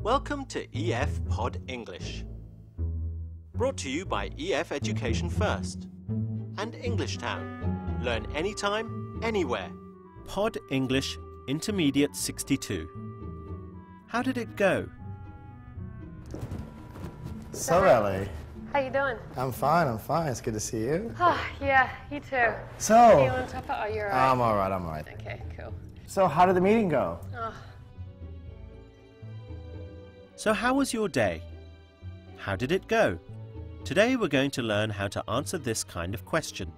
Welcome to EF Pod English. Brought to you by EF Education First and English Town. Learn anytime, anywhere. Pod English Intermediate 62. How did it go? So, Ellie. How you doing? I'm fine. It's good to see you. Oh, yeah, you too. So, Are you on top of it? Oh, you're alright. I'm alright. Okay, cool. So, how did the meeting go? Oh, So how was your day? How did it go? Today we're going to learn how to answer this kind of question.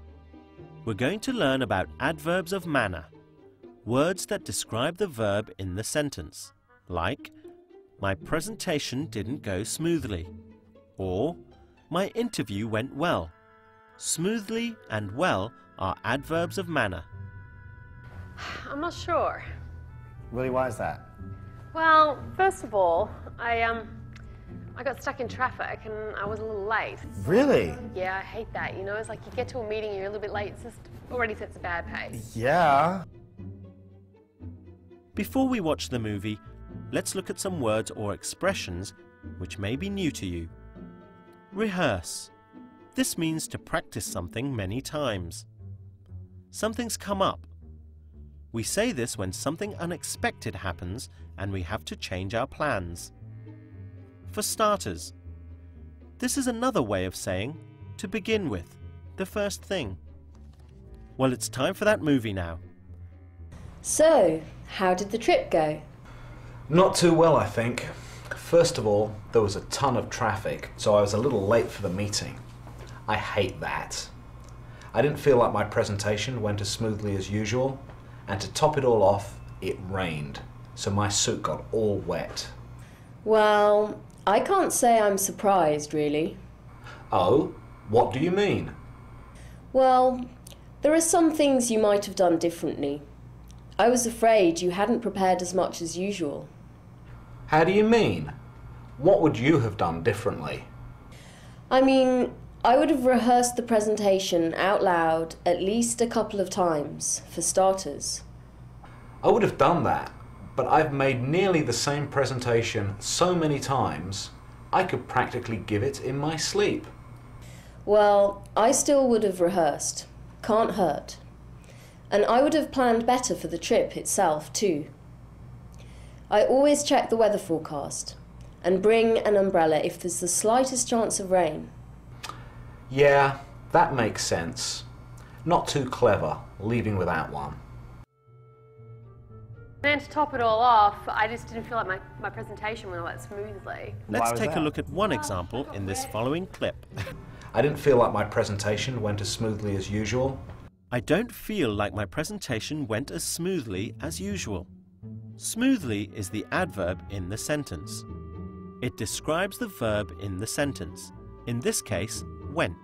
We're going to learn about adverbs of manner, words that describe the verb in the sentence, like my presentation didn't go smoothly, or my interview went well. Smoothly and well are adverbs of manner. I'm not sure. Really, why is that? Well, first of all, I got stuck in traffic and I was a little late. Really? Yeah, I hate that. You know, it's like you get to a meeting, you're a little bit late. It's just already sets a bad pace. Yeah. Before we watch the movie, let's look at some words or expressions which may be new to you. Rehearse. This means to practice something many times. Something's come up. We say this when something unexpected happens and we have to change our plans. For starters, this is another way of saying to begin with, the first thing. Well, it's time for that movie now. So, how did the trip go? Not too well, I think. First of all, there was a ton of traffic, so I was a little late for the meeting. I hate that. I didn't feel like my presentation went as smoothly as usual, and to top it all off, it rained, so my suit got all wet. Well, I can't say I'm surprised, really. Oh, what do you mean? Well, there are some things you might have done differently. I was afraid you hadn't prepared as much as usual. How do you mean? What would you have done differently? I mean, I would have rehearsed the presentation out loud at least a couple of times, for starters. I would have done that, but I've made nearly the same presentation so many times, I could practically give it in my sleep. Well, I still would have rehearsed. Can't hurt. And I would have planned better for the trip itself, too. I always check the weather forecast and bring an umbrella if there's the slightest chance of rain. Yeah, that makes sense. Not too clever, leaving without one. Then to top it all off, I just didn't feel like my presentation went all that smoothly. Let's was take a that? look at one example in this following clip. I didn't feel like my presentation went as smoothly as usual. I don't feel like my presentation went as smoothly as usual. Smoothly is the adverb in the sentence. It describes the verb in the sentence, in this case, went.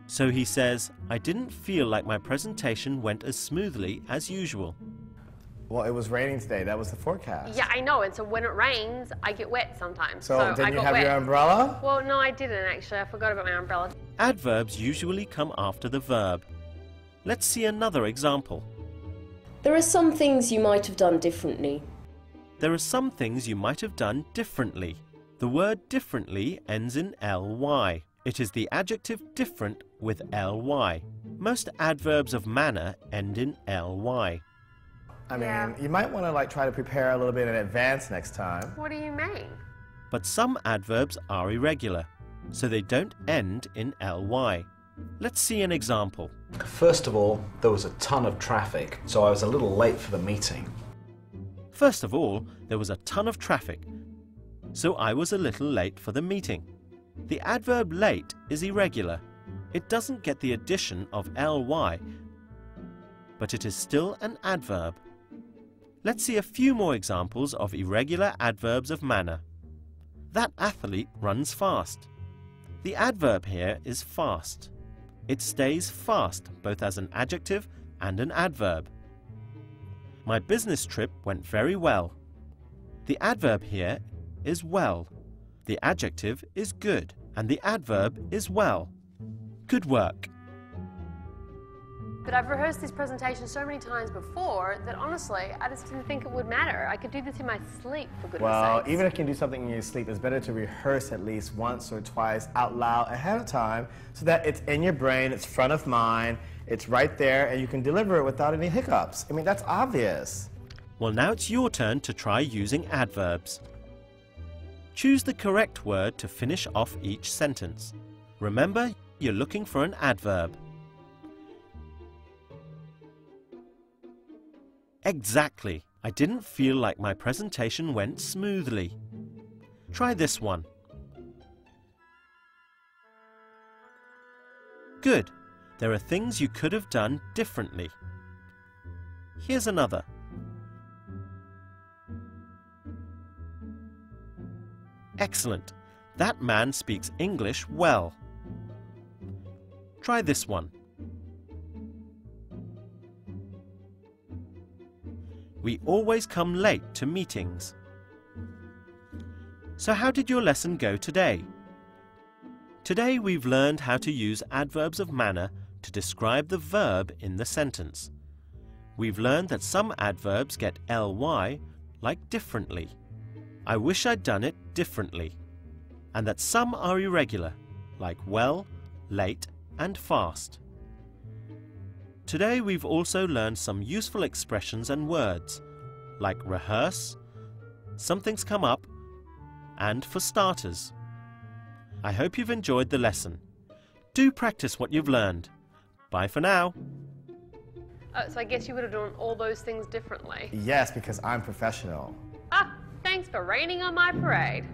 So he says, I didn't feel like my presentation went as smoothly as usual. Well, it was raining today. That was the forecast. Yeah, I know, and so when it rains, I get wet sometimes. So, I didn't you got have wet. your umbrella? Well, no, I didn't actually. I forgot about my umbrella. Adverbs usually come after the verb. Let's see another example. There are some things you might have done differently. There are some things you might have done differently. The word differently ends in ly. It is the adjective different with ly. Most adverbs of manner end in ly. I mean, Yeah. you might want to try to prepare a little bit in advance next time. What do you mean? But some adverbs are irregular, so they don't end in ly. Let's see an example. First of all, there was a ton of traffic, so I was a little late for the meeting. First of all, there was a ton of traffic, so I was a little late for the meeting. The adverb late is irregular. It doesn't get the addition of ly, but it is still an adverb. Let's see a few more examples of irregular adverbs of manner. That athlete runs fast. The adverb here is fast. It stays fast both as an adjective and an adverb. My business trip went very well. The adverb here is well. The adjective is good, and the adverb is well. Good work. but I've rehearsed this presentation so many times before that honestly, I just didn't think it would matter. I could do this in my sleep, for goodness Well, sakes. even if you can do something in your sleep, it's better to rehearse at least once or twice out loud ahead of time so that it's in your brain, it's front of mind, it's right there, and you can deliver it without any hiccups. I mean, that's obvious. Well, now it's your turn to try using adverbs. Choose the correct word to finish off each sentence. Remember, you're looking for an adverb. Exactly. I didn't feel like my presentation went smoothly. Try this one. Good. There are things you could have done differently. Here's another. Excellent. That man speaks English well. Try this one. We always come late to meetings. So how did your lesson go today? Today we've learned how to use adverbs of manner to describe the verb in the sentence. We've learned that some adverbs get ly, like differently. I wish I'd done it differently. And that some are irregular, like well, late, and fast. Today we've also learned some useful expressions and words, like rehearse, something's come up, and for starters. I hope you've enjoyed the lesson. Do practice what you've learned. Bye for now. So I guess you would have done all those things differently. Yes, because I'm professional. Ah, thanks for raining on my parade.